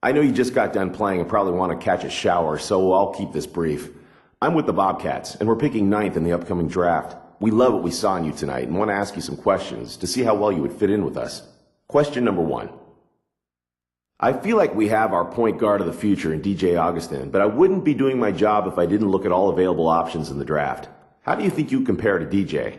I know you just got done playing and probably want to catch a shower, so I'll keep this brief. I'm with the Bobcats, and we're picking ninth in the upcoming draft. We love what we saw in you tonight and want to ask you some questions to see how well you would fit in with us. Question number one. I feel like we have our point guard of the future in DJ Augustin, but I wouldn't be doing my job if I didn't look at all available options in the draft. How do you think you compare to DJ?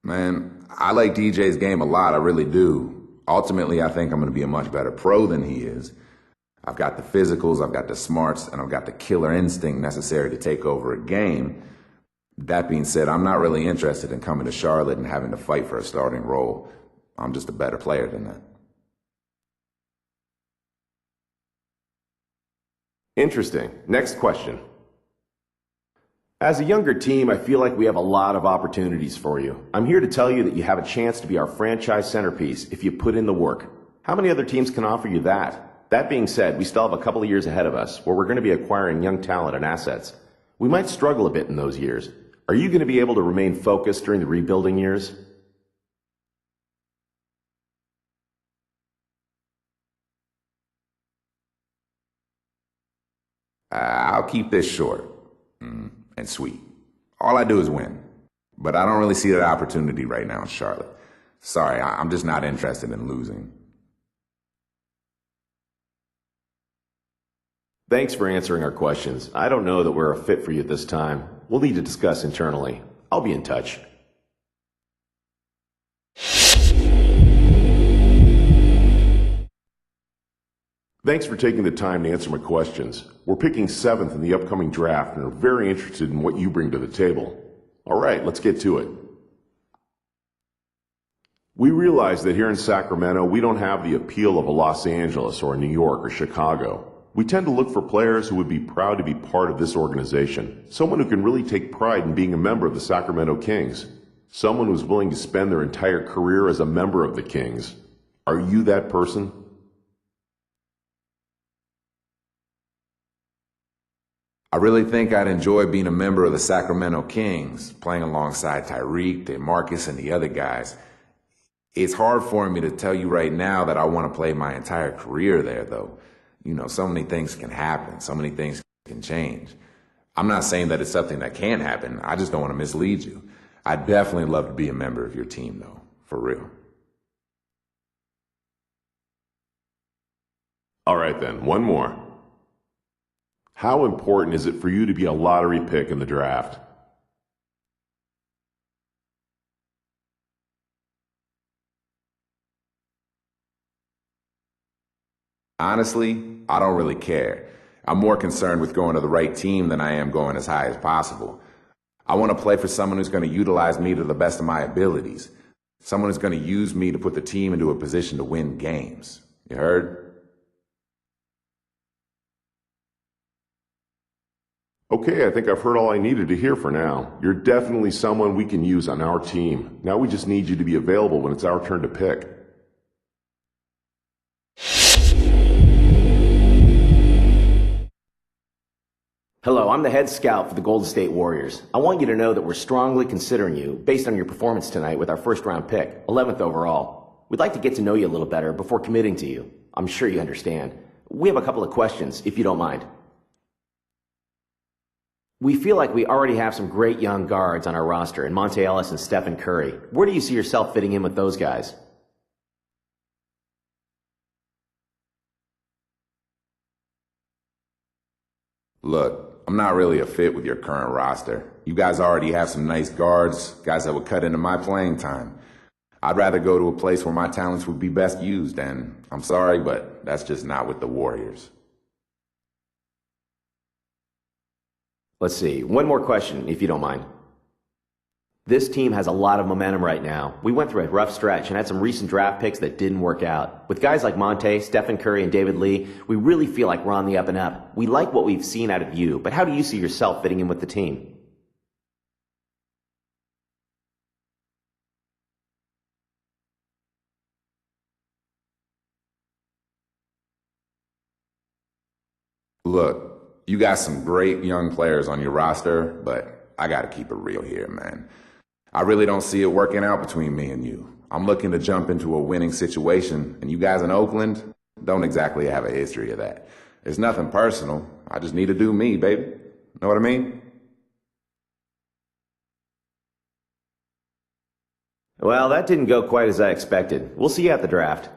Man, I like DJ's game a lot, I really do. Ultimately, I think I'm going to be a much better pro than he is. I've got the physicals, I've got the smarts, and I've got the killer instinct necessary to take over a game. That being said, I'm not really interested in coming to Charlotte and having to fight for a starting role. I'm just a better player than that. Interesting. Next question. As a younger team, I feel like we have a lot of opportunities for you. I'm here to tell you that you have a chance to be our franchise centerpiece if you put in the work. How many other teams can offer you that? That being said, we still have a couple of years ahead of us where we're going to be acquiring young talent and assets. We might struggle a bit in those years. Are you going to be able to remain focused during the rebuilding years? I'll keep this short and sweet. All I do is win. But I don't really see that opportunity right now in Charlotte. Sorry, I'm just not interested in losing. Thanks for answering our questions. I don't know that we're a fit for you at this time. We'll need to discuss internally. I'll be in touch. Thanks for taking the time to answer my questions. We're picking 7th in the upcoming draft and are very interested in what you bring to the table. All right, let's get to it. We realize that here in Sacramento, we don't have the appeal of a Los Angeles or a New York or Chicago. We tend to look for players who would be proud to be part of this organization, someone who can really take pride in being a member of the Sacramento Kings, someone who's willing to spend their entire career as a member of the Kings. Are you that person? I really think I'd enjoy being a member of the Sacramento Kings, playing alongside Tyreek, DeMarcus, and the other guys. It's hard for me to tell you right now that I want to play my entire career there, though. You know, so many things can happen. So many things can change. I'm not saying that it's something that can't happen. I just don't want to mislead you. I'd definitely love to be a member of your team, though, for real. All right then, one more. How important is it for you to be a lottery pick in the draft? Honestly, I don't really care. I'm more concerned with going to the right team than I am going as high as possible. I want to play for someone who's going to utilize me to the best of my abilities. Someone who's going to use me to put the team into a position to win games. You heard? Okay, I think I've heard all I needed to hear for now. You're definitely someone we can use on our team. Now we just need you to be available when it's our turn to pick. Hello, I'm the head scout for the Golden State Warriors. I want you to know that we're strongly considering you based on your performance tonight with our first round pick, 11th overall. We'd like to get to know you a little better before committing to you. I'm sure you understand. We have a couple of questions, if you don't mind. We feel like we already have some great young guards on our roster in Monte Ellis and Stephen Curry. Where do you see yourself fitting in with those guys? Look, I'm not really a fit with your current roster. You guys already have some nice guards, guys that would cut into my playing time. I'd rather go to a place where my talents would be best used, and I'm sorry, but that's just not with the Warriors. Let's see, one more question, if you don't mind. This team has a lot of momentum right now. We went through a rough stretch and had some recent draft picks that didn't work out. With guys like Monte, Stephen Curry, and David Lee, we really feel like we're on the up and up. We like what we've seen out of you, but how do you see yourself fitting in with the team? Look, you got some great young players on your roster, but I got to keep it real here, man. I really don't see it working out between me and you. I'm looking to jump into a winning situation, and you guys in Oakland don't exactly have a history of that. It's nothing personal. I just need to do me, baby. Know what I mean? Well, that didn't go quite as I expected. We'll see you at the draft.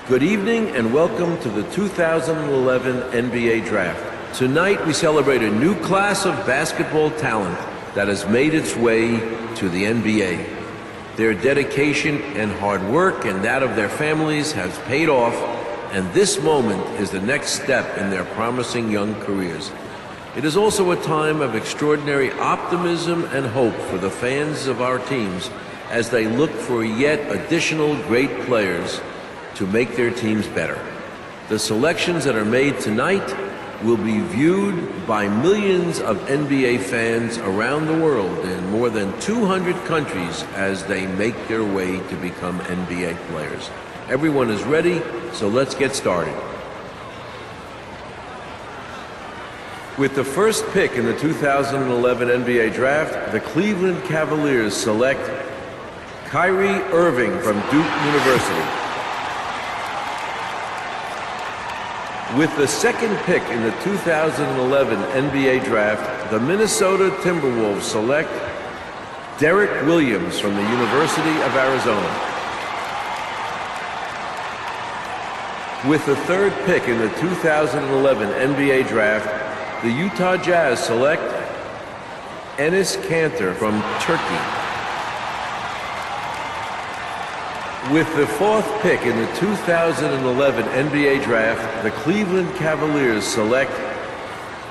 Good evening and welcome to the 2011 NBA Draft. Tonight we celebrate a new class of basketball talent that has made its way to the NBA. Their dedication and hard work and that of their families has paid off, and this moment is the next step in their promising young careers. It is also a time of extraordinary optimism and hope for the fans of our teams as they look for yet additional great players to make their teams better. The selections that are made tonight will be viewed by millions of NBA fans around the world in more than 200 countries as they make their way to become NBA players. Everyone is ready, so let's get started. With the first pick in the 2011 NBA Draft, the Cleveland Cavaliers select Kyrie Irving from Duke University. With the second pick in the 2011 NBA Draft, the Minnesota Timberwolves select Derek Williams from the University of Arizona. With the third pick in the 2011 NBA Draft, the Utah Jazz select Enes Kanter from Turkey. With the fourth pick in the 2011 NBA Draft, the Cleveland Cavaliers select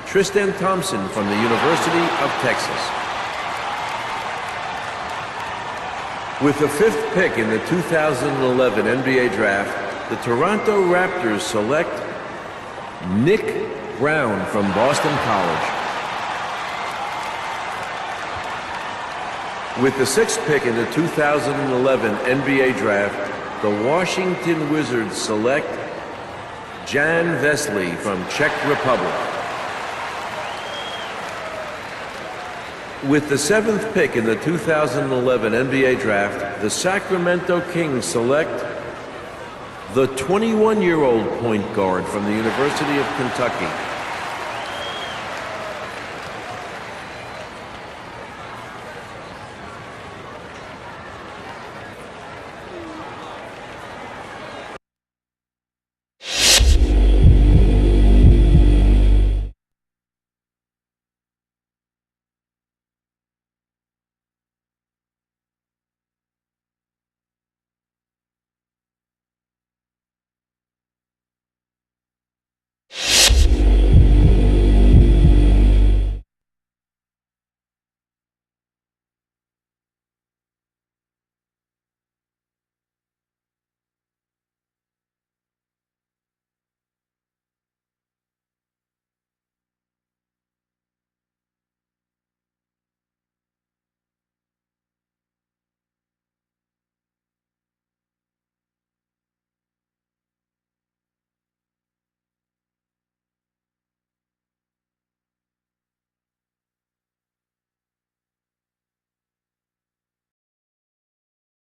Tristan Thompson from the University of Texas. With the fifth pick in the 2011 NBA Draft, the Toronto Raptors select Nick Brown from Boston College. With the sixth pick in the 2011 NBA Draft, the Washington Wizards select Jan Veselý from Czech Republic. With the seventh pick in the 2011 NBA Draft, the Sacramento Kings select the 21-year-old point guard from the University of Kentucky,